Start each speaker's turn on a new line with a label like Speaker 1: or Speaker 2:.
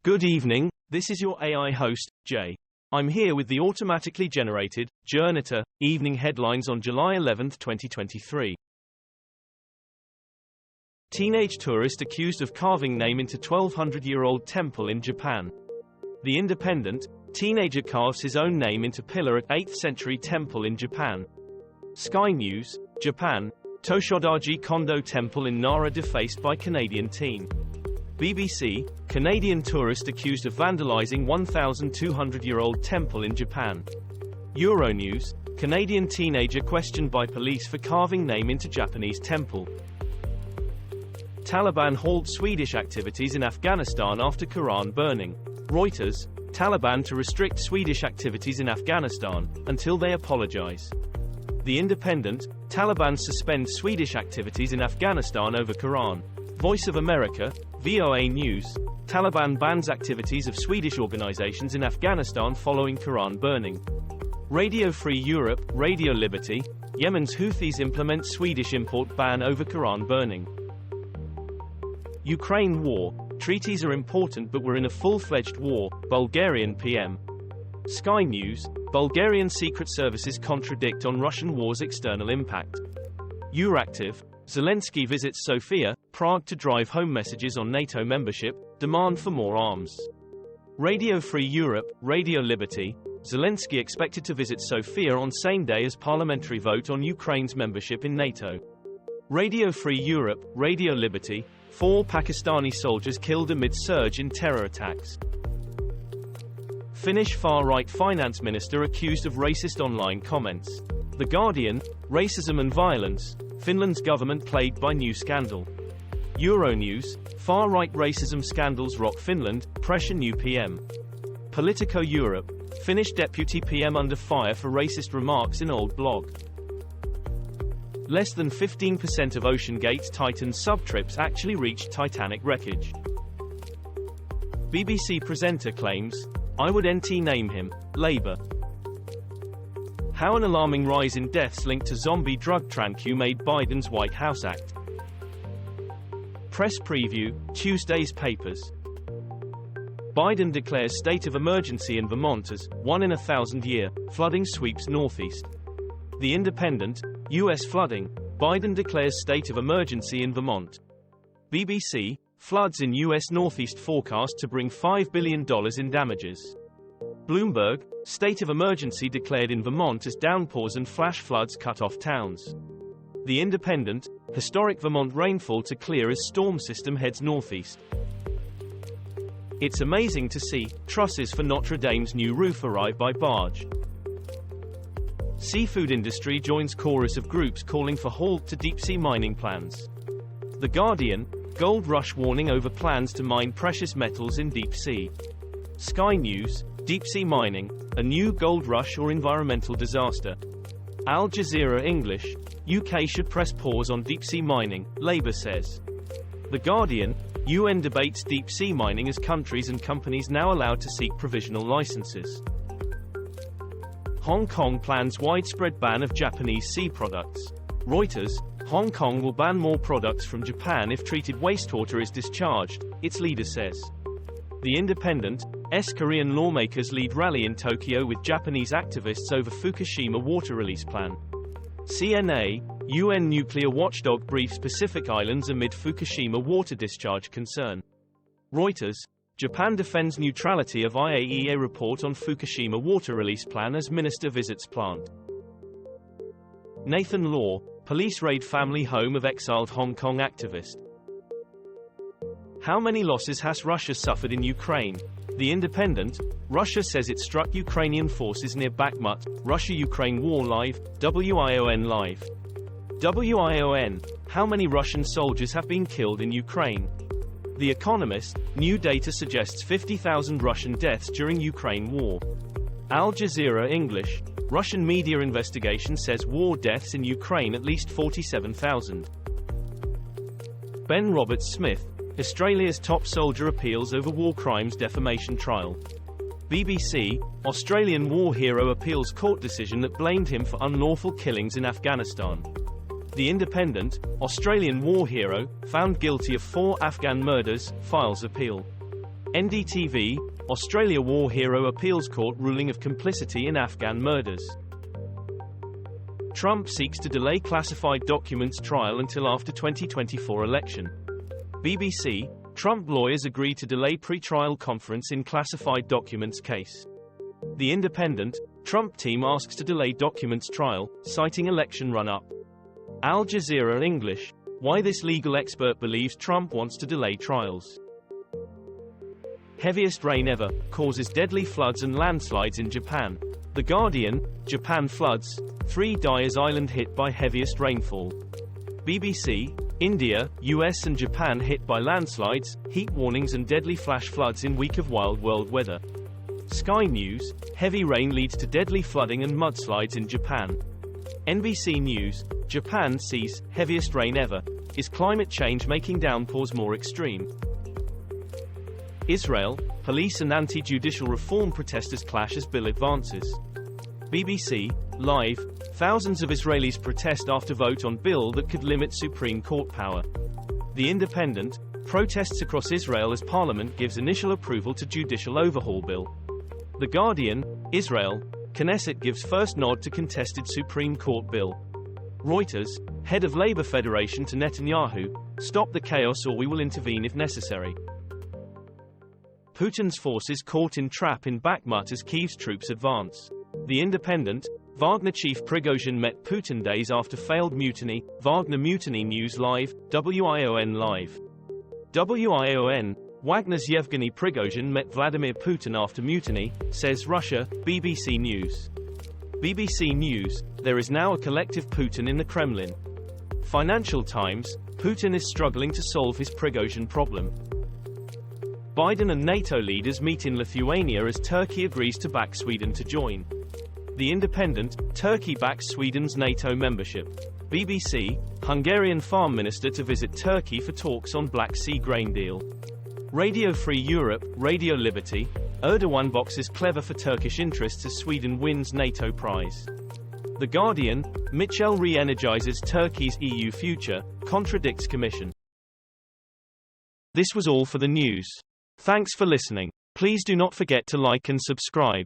Speaker 1: Good evening, this is your AI host, J. I'm here with the automatically generated, Journato, evening headlines on July 11, 2023. Teenage tourist accused of carving name into 1200-year-old temple in Japan. The Independent, teenager carves his own name into pillar at 8th century temple in Japan. Sky News, Japan, Toshodaji Kondo temple in Nara defaced by Canadian teen. BBC, Canadian tourist accused of vandalizing 1,200-year-old temple in Japan. Euronews, Canadian teenager questioned by police for carving name into Japanese temple. Taliban halt Swedish activities in Afghanistan after Quran burning. Reuters, Taliban to restrict Swedish activities in Afghanistan, until they apologize. The Independent, Taliban suspend Swedish activities in Afghanistan over Quran. Voice of America, VOA News, Taliban bans activities of Swedish organizations in Afghanistan following Quran burning. Radio Free Europe, Radio Liberty, Yemen's Houthis implement Swedish import ban over Quran burning. Ukraine war, treaties are important but we're in a full-fledged war, Bulgarian PM. Sky News, Bulgarian secret services contradict on Russian war's external impact. Euractiv, Zelensky visits Sofia, Prague to drive home messages on NATO membership, demand for more arms. Radio Free Europe, Radio Liberty, Zelensky expected to visit Sofia on same day as parliamentary vote on Ukraine's membership in NATO. Radio Free Europe, Radio Liberty, 4 Pakistani soldiers killed amid surge in terror attacks. Finnish far-right finance minister accused of racist online comments. The Guardian, racism and violence, Finland's government plagued by new scandal. Euronews, far-right racism scandals rock Finland, pressure new PM. Politico Europe, Finnish deputy PM under fire for racist remarks in old blog. Less than 15% of OceanGate's Titan subtrips actually reached Titanic wreckage. BBC presenter claims, I would name him, Labour. How an alarming rise in deaths linked to zombie drug tranque made Biden's White House act. Press preview, Tuesday's papers. Biden declares state of emergency in Vermont as 1 in a 1,000-year flooding sweeps northeast. The Independent, U.S. flooding, Biden declares state of emergency in Vermont. BBC, floods in U.S. northeast forecast to bring $5 billion in damages. Bloomberg, state of emergency declared in Vermont as downpours and flash floods cut off towns. The Independent, historic Vermont rainfall to clear as storm system heads northeast. It's amazing to see trusses for Notre Dame's new roof arrive by barge. Seafood industry joins chorus of groups calling for halt to deep-sea mining plans. The Guardian, gold rush warning over plans to mine precious metals in deep sea. Sky News, deep-sea mining, a new gold rush or environmental disaster. Al Jazeera English, UK should press pause on deep-sea mining, Labour says. The Guardian, UN debates deep-sea mining as countries and companies now allowed to seek provisional licenses. Hong Kong plans widespread ban of Japanese sea products. Reuters, Hong Kong will ban more products from Japan if treated wastewater is discharged, its leader says. The Independent, Korean lawmakers lead rally in Tokyo with Japanese activists over Fukushima water release plan. CNA, UN nuclear watchdog briefs Pacific Islands amid Fukushima water discharge concern. Reuters, Japan defends neutrality of IAEA report on Fukushima water release plan as minister visits plant. Nathan Law, police raid family home of exiled Hong Kong activist. How many losses has Russia suffered in Ukraine? The Independent, Russia says it struck Ukrainian forces near Bakhmut. Russia-Ukraine war live, WION live. WION, how many Russian soldiers have been killed in Ukraine? The Economist, new data suggests 50,000 Russian deaths during Ukraine war. Al Jazeera English, Russian media investigation says war deaths in Ukraine at least 47,000. Ben Roberts-Smith, Australia's top soldier appeals over war crimes defamation trial. BBC, Australian war hero appeals court decision that blamed him for unlawful killings in Afghanistan. The Independent, Australian war hero, found guilty of 4 Afghan murders, files appeal. NDTV, Australia War Hero Appeals Court ruling of complicity in Afghan murders. Trump seeks to delay classified documents trial until after 2024 election. BBC, Trump lawyers agree to delay pre-trial conference in classified documents case. The Independent, Trump team asks to delay documents trial, citing election run-up. Al Jazeera English, why this legal expert believes Trump wants to delay trials. Heaviest rain ever, causes deadly floods and landslides in Japan. The Guardian, Japan floods, 3 die as island hit by heaviest rainfall. BBC, India, US and Japan hit by landslides, heat warnings and deadly flash floods in week of wild world weather. Sky News, heavy rain leads to deadly flooding and mudslides in Japan. NBC News, Japan sees heaviest rain ever. Is climate change making downpours more extreme? Israel, police and anti-judicial reform protesters clash as bill advances. BBC, Live, thousands of Israelis protest after vote on bill that could limit Supreme Court power. The Independent, protests across Israel as parliament gives initial approval to judicial overhaul bill. The Guardian, Israel, Knesset gives first nod to contested Supreme Court bill. Reuters, head of Labour Federation to Netanyahu, stop the chaos or we will intervene if necessary. Putin's forces caught in trap in Bakhmut as Kyiv's troops advance. The Independent, Wagner chief Prigozhin met Putin days after failed mutiny. Wagner Mutiny News Live, WION Live. WION, Wagner's Yevgeny Prigozhin met Vladimir Putin after mutiny, says Russia. BBC News. BBC News, there is now a collective Putin in the Kremlin. Financial Times, Putin is struggling to solve his Prigozhin problem. Biden and NATO leaders meet in Lithuania as Turkey agrees to back Sweden to join. The Independent, Turkey backs Sweden's NATO membership. BBC, Hungarian farm minister to visit Turkey for talks on Black Sea grain deal. Radio Free Europe, Radio Liberty, Erdogan boxes clever for Turkish interests as Sweden wins NATO prize. The Guardian, Mitchell re-energizes Turkey's EU future, contradicts Commission. This was all for the news. Thanks for listening. Please do not forget to like and subscribe.